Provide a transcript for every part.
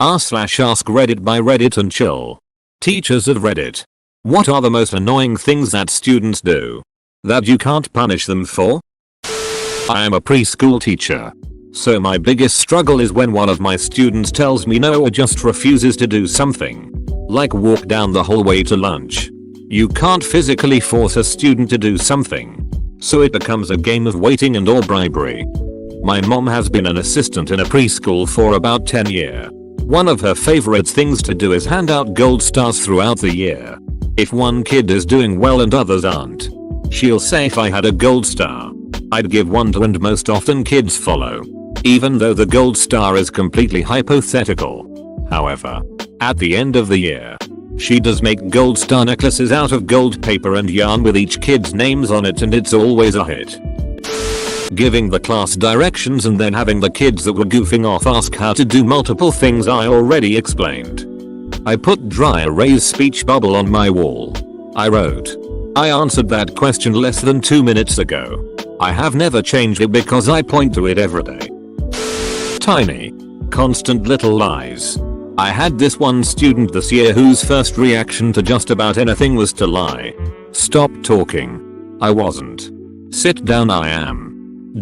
r/AskReddit by Reddit and chill. Teachers of Reddit. What are the most annoying things that students do that you can't punish them for? I am a preschool teacher. So my biggest struggle is when one of my students tells me no or just refuses to do something. Like walk down the hallway to lunch. You can't physically force a student to do something. So it becomes a game of waiting and or bribery. My mom has been an assistant in a preschool for about 10 years. One of her favorite things to do is hand out gold stars throughout the year. If one kid is doing well and others aren't, she'll say if I had a gold star, I'd give one to, and most often kids follow. Even though the gold star is completely hypothetical. However, at the end of the year, she does make gold star necklaces out of gold paper and yarn with each kid's names on it, and it's always a hit. Giving the class directions and then having the kids that were goofing off ask how to do multiple things I already explained. I put dry erase speech bubble on my wall. I wrote, I answered that question less than 2 minutes ago. I have never changed it because I point to it every day. Tiny, constant little lies. I had this one student this year whose first reaction to just about anything was to lie. Stop talking. I wasn't. Sit down. I am.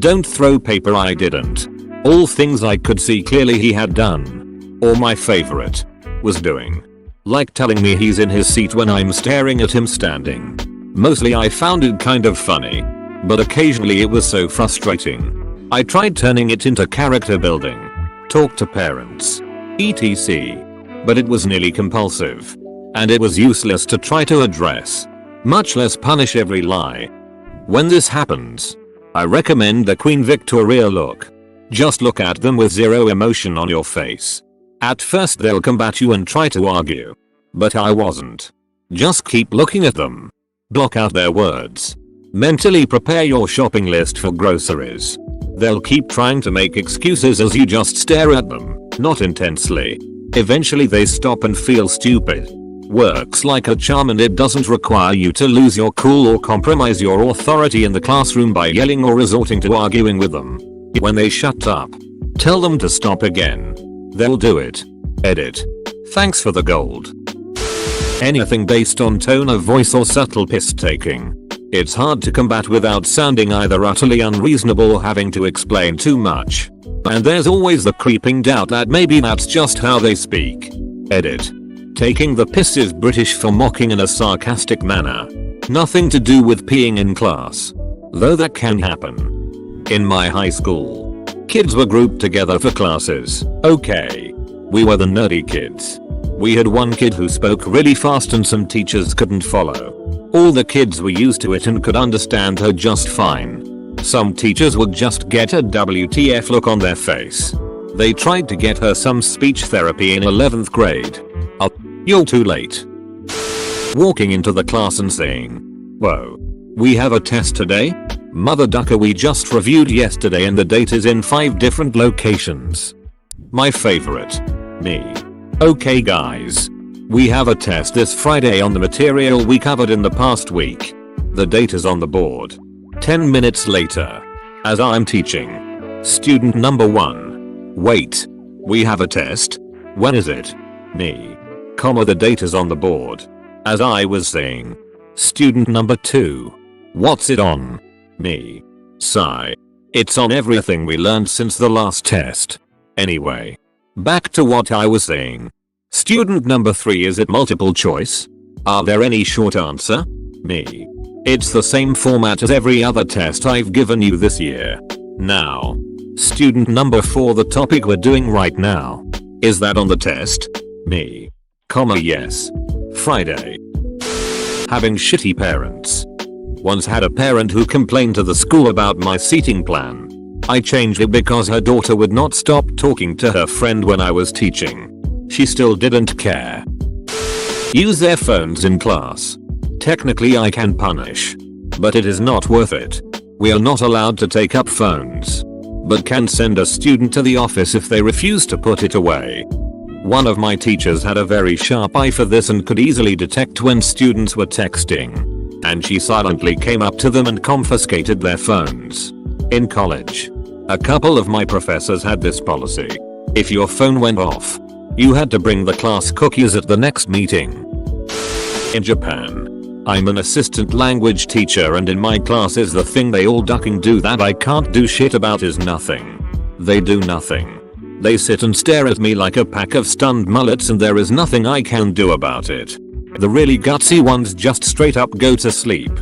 Don't throw paper. I didn't. All things I could see clearly he had done. Or my favorite, was doing. Like telling me he's in his seat when I'm staring at him standing. Mostly I found it kind of funny, but occasionally it was so frustrating. I tried turning it into character building. Talk to parents. etc. But it was nearly compulsive. And it was useless to try to address. Much less punish every lie. When this happens, I recommend the Queen Victoria look. Just look at them with zero emotion on your face. At first they'll combat you and try to argue. But I wasn't. Just keep looking at them. Block out their words. Mentally prepare your shopping list for groceries. They'll keep trying to make excuses as you just stare at them, not intensely. Eventually they stop and feel stupid. Works like a charm, and it doesn't require you to lose your cool or compromise your authority in the classroom by yelling or resorting to arguing with them. When they shut up, tell them to stop again. They'll do it. Edit. Thanks for the gold. Anything based on tone of voice or subtle piss taking. It's hard to combat without sounding either utterly unreasonable or having to explain too much. And there's always the creeping doubt that maybe that's just how they speak. Edit. Taking the piss is British for mocking in a sarcastic manner. Nothing to do with peeing in class. Though that can happen. In my high school, kids were grouped together for classes. Okay. We were the nerdy kids. We had one kid who spoke really fast and some teachers couldn't follow. All the kids were used to it and could understand her just fine. Some teachers would just get a WTF look on their face. They tried to get her some speech therapy in 11th grade. Oh, you're too late. Walking into the class and saying, whoa, we have a test today? Mother ducker, we just reviewed yesterday and the date is in 5 different locations. My favorite. Me. Okay guys. We have a test this Friday on the material we covered in the past week. The date is on the board. 10 minutes later. As I'm teaching. Student number 1. Wait. We have a test? When is it? Me. The date is on the board. As I was saying. Student number 2. What's it on? Me. Sigh. It's on everything we learned since the last test. Anyway. Back to what I was saying. Student number 3, is it multiple choice? Are there any short answer? Me. It's the same format as every other test I've given you this year. Now. Student number 4, the topic we're doing right now. Is that on the test? Me. Yes. Friday. Having shitty parents. Once had a parent who complained to the school about my seating plan. I changed it because her daughter would not stop talking to her friend when I was teaching. She still didn't care. Use their phones in class. Technically I can punish. But it is not worth it. We are not allowed to take up phones. But can send a student to the office if they refuse to put it away. One of my teachers had a very sharp eye for this and could easily detect when students were texting. And she silently came up to them and confiscated their phones. In college, a couple of my professors had this policy. If your phone went off, You had to bring the class cookies at the next meeting. In Japan, I'm an assistant language teacher, and in my classes the thing they all ducking do that I can't do shit about is nothing. They do nothing. They sit and stare at me like a pack of stunned mullets, and there is nothing I can do about it. The really gutsy ones just straight up go to sleep.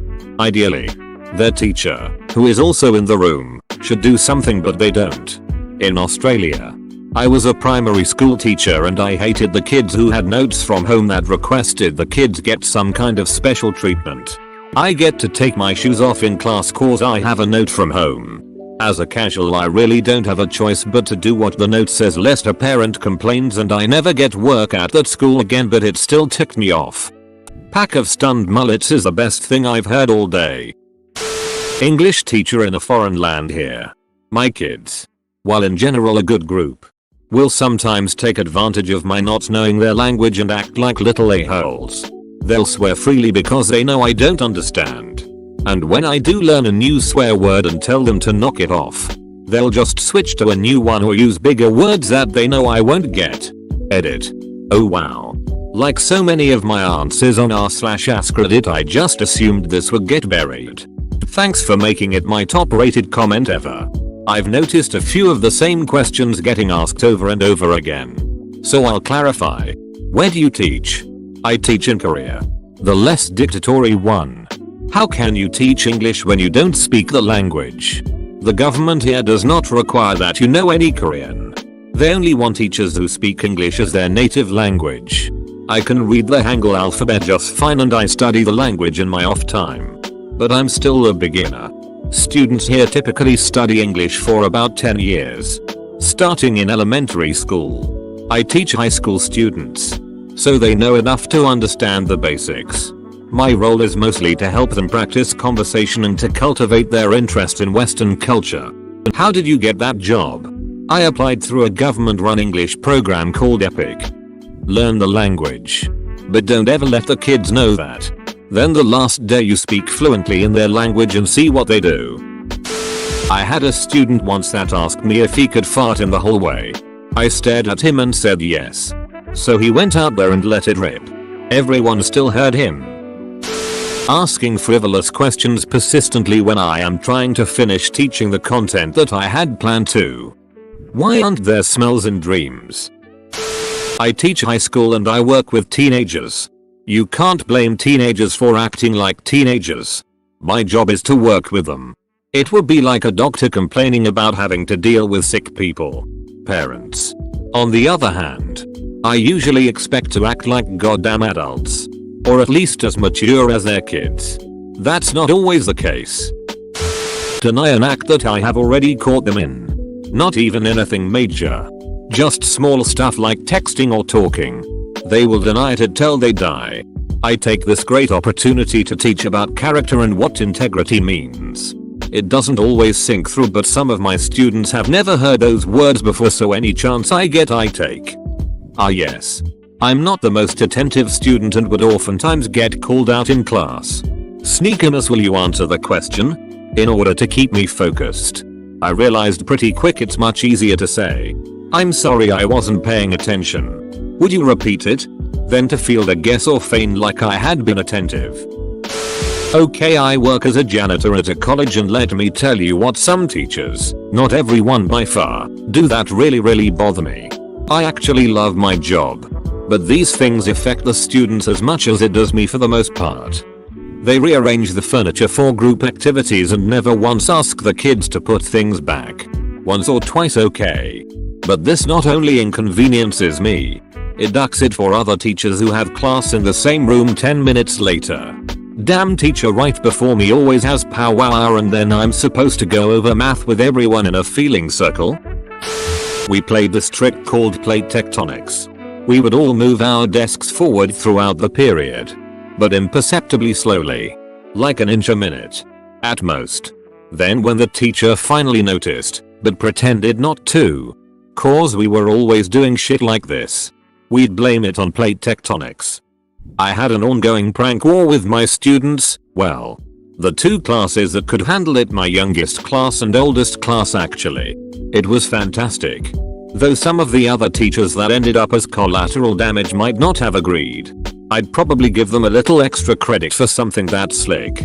Ideally, their teacher, who is also in the room, should do something, but they don't. In Australia, I was a primary school teacher and I hated the kids who had notes from home that requested the kids get some kind of special treatment. I get to take my shoes off in class cause I have a note from home. As a casual, I really don't have a choice but to do what the note says lest a parent complains and I never get work at that school again, but it still ticked me off. Pack of stunned mullets is the best thing I've heard all day. English teacher in a foreign land here. My kids, while in general a good group, will sometimes take advantage of my not knowing their language and act like little a-holes. They'll swear freely because they know I don't understand. And when I do learn a new swear word and tell them to knock it off, they'll just switch to a new one or use bigger words that they know I won't get. Edit. Oh wow. Like so many of my answers on r/AskReddit, I just assumed this would get buried. Thanks for making it my top rated comment ever. I've noticed a few of the same questions getting asked over and over again. So I'll clarify. Where do you teach? I teach in Korea. The less dictatorial one. How can you teach English when you don't speak the language? The government here does not require that you know any Korean. They only want teachers who speak English as their native language. I can read the Hangul alphabet just fine and I study the language in my off time. But I'm still a beginner. Students here typically study English for about 10 years. Starting in elementary school. I teach high school students, so they know enough to understand the basics. My role is mostly to help them practice conversation and to cultivate their interest in Western culture. How did you get that job? I applied through a government-run English program called EPIC. Learn the language. But don't ever let the kids know that. Then the last day you speak fluently in their language and see what they do. I had a student once that asked me if he could fart in the hallway. I stared at him and said yes. So he went out there and let it rip. Everyone still heard him. Asking frivolous questions persistently when I am trying to finish teaching the content that I had planned to. Why aren't there smells in dreams? I teach high school and I work with teenagers. You can't blame teenagers for acting like teenagers. My job is to work with them. It would be like a doctor complaining about having to deal with sick people. Parents. On the other hand, I usually expect to act like goddamn adults. Or at least as mature as their kids. That's not always the case. Deny an act that I have already caught them in. Not even anything major. Just small stuff like texting or talking. They will deny it until they die. I take this great opportunity to teach about character and what integrity means. It doesn't always sink through, but some of my students have never heard those words before, so any chance I get I take. Ah yes. I'm not the most attentive student and would oftentimes get called out in class. Sneakiness, will you answer the question? In order to keep me focused. I realized pretty quick it's much easier to say, I'm sorry I wasn't paying attention. Would you repeat it? Then to field a guess or feign like I had been attentive. Okay, I work as a janitor at a college and let me tell you what, some teachers, not everyone by far, do that really bother me. I actually love my job. But these things affect the students as much as it does me for the most part. They rearrange the furniture for group activities and never once ask the kids to put things back. Once or twice okay. But this not only inconveniences me, it ducks it for other teachers who have class in the same room 10 minutes later. Damn teacher right before me always has powwow hour and then I'm supposed to go over math with everyone in a feeling circle. We played this trick called plate tectonics. We would all move our desks forward throughout the period. But imperceptibly slowly. Like an inch a minute. At most. Then when the teacher finally noticed, but pretended not to. Cause we were always doing shit like this. We'd blame it on plate tectonics. I had an ongoing prank war with my students, well, the two classes that could handle it, my youngest class and oldest class actually. It was fantastic. Though some of the other teachers that ended up as collateral damage might not have agreed. I'd probably give them a little extra credit for something that slick.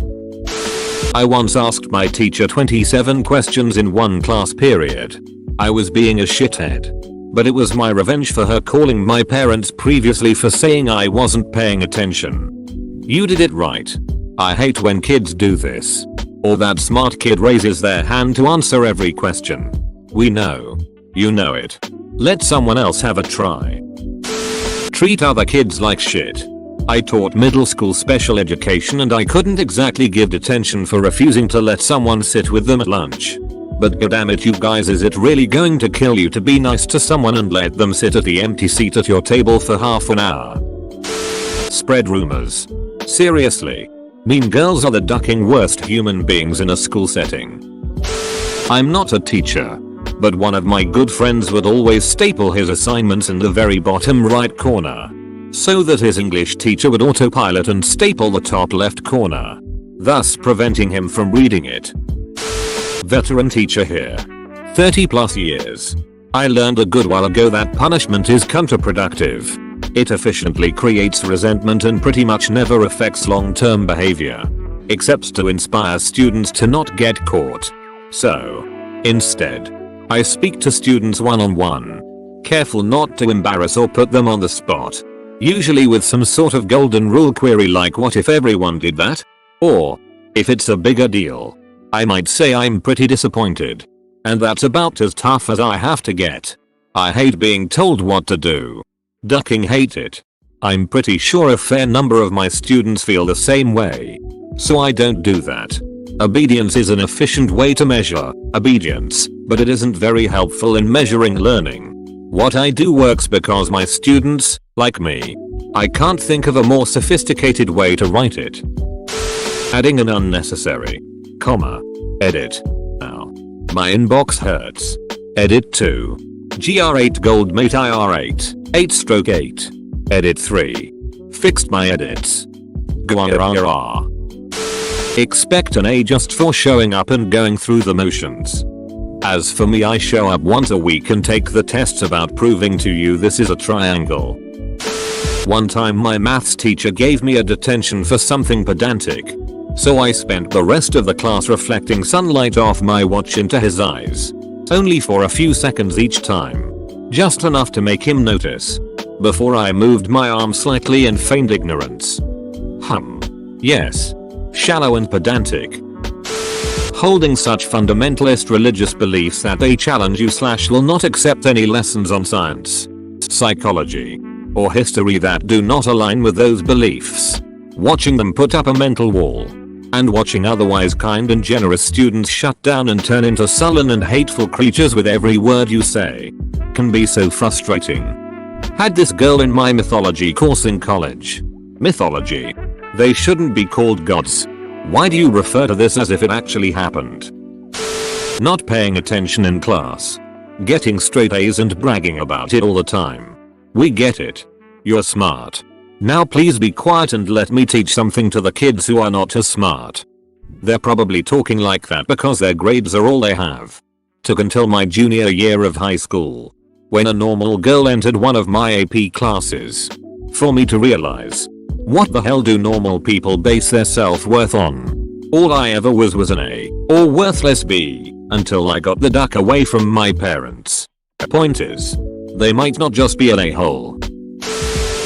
I once asked my teacher 27 questions in one class period. I was being a shithead. But it was my revenge for her calling my parents previously for saying I wasn't paying attention. You did it right. I hate when kids do this. Or that smart kid raises their hand to answer every question. We know. You know it. Let someone else have a try. Treat other kids like shit. I taught middle school special education and I couldn't exactly give detention for refusing to let someone sit with them at lunch. But goddammit you guys, is it really going to kill you to be nice to someone and let them sit at the empty seat at your table for half an hour? Spread rumors. Seriously. Mean girls are the ducking worst human beings in a school setting. I'm not a teacher. But one of my good friends would always staple his assignments in the very bottom right corner. So that his English teacher would autopilot and staple the top left corner. Thus preventing him from reading it. Veteran teacher here. 30 plus years. I learned a good while ago that punishment is counterproductive. It efficiently creates resentment and pretty much never affects long-term behavior. Except to inspire students to not get caught. So, instead, I speak to students one-on-one. Careful not to embarrass or put them on the spot. Usually with some sort of golden rule query like what if everyone did that? Or, if it's a bigger deal. I might say I'm pretty disappointed. And that's about as tough as I have to get. I hate being told what to do. Ducking hate it. I'm pretty sure a fair number of my students feel the same way. So I don't do that. Obedience is an efficient way to measure obedience, but it isn't very helpful in measuring learning. What I do works because my students, like me. I can't think of a more sophisticated way to write it. Adding an unnecessary comma. Edit. Ow. My inbox hurts. Edit 2. GR8 Goldmate IR8. 8/8. Edit 3. Fixed my edits. Gwrrr. Expect an A just for showing up and going through the motions. As for me, I show up once a week and take the tests about proving to you this is a triangle. One time my maths teacher gave me a detention for something pedantic. So I spent the rest of the class reflecting sunlight off my watch into his eyes. Only for a few seconds each time. Just enough to make him notice. Before I moved my arm slightly and feigned ignorance. Yes. Shallow and pedantic. Holding such fundamentalist religious beliefs that they challenge you / will not accept any lessons on science, psychology, or history that do not align with those beliefs. Watching them put up a mental wall. And watching otherwise kind and generous students shut down and turn into sullen and hateful creatures with every word you say. Can be so frustrating. Had this girl in my mythology course in college. Mythology. They shouldn't be called gods. Why do you refer to this as if it actually happened? Not paying attention in class. Getting straight A's and bragging about it all the time. We get it. You're smart. Now please be quiet and let me teach something to the kids who are not as smart. They're probably talking like that because their grades are all they have. Took until my junior year of high school, when a normal girl entered one of my AP classes, for me to realize, what the hell do normal people base their self-worth on? All I ever was an A, or worthless B, until I got the duck away from my parents. Point is, they might not just be an a-hole.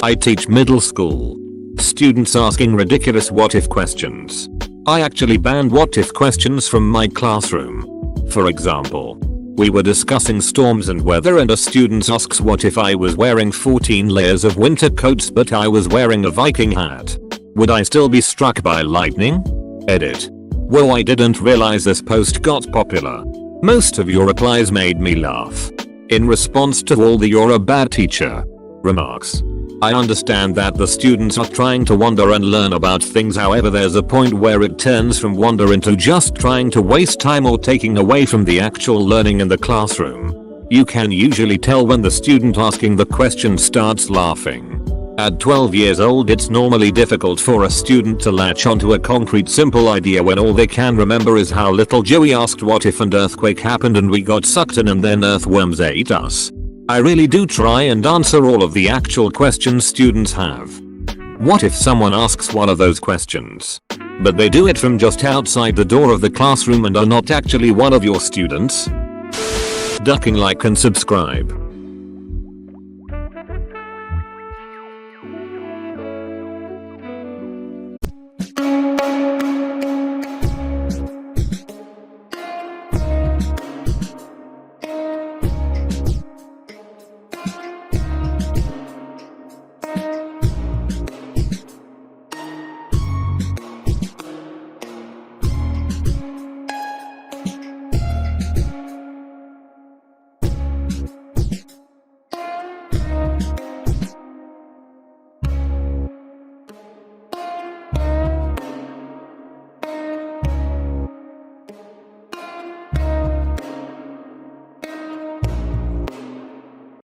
I teach middle school. Students asking ridiculous what if questions. I actually banned what if questions from my classroom. For example, we were discussing storms and weather and a student asks what if I was wearing 14 layers of winter coats but I was wearing a Viking hat. Would I still be struck by lightning? Edit. Whoa, I didn't realize this post got popular. Most of your replies made me laugh. In response to all the "you're a bad teacher" remarks. I understand that the students are trying to wonder and learn about things, however there's a point where it turns from wonder into just trying to waste time or taking away from the actual learning in the classroom. You can usually tell when the student asking the question starts laughing. At 12 years old it's normally difficult for a student to latch onto a concrete simple idea when all they can remember is how little Joey asked what if an earthquake happened and we got sucked in and then earthworms ate us. I really do try and answer all of the actual questions students have. What if someone asks one of those questions, but they do it from just outside the door of the classroom and are not actually one of your students? Ducking like and subscribe.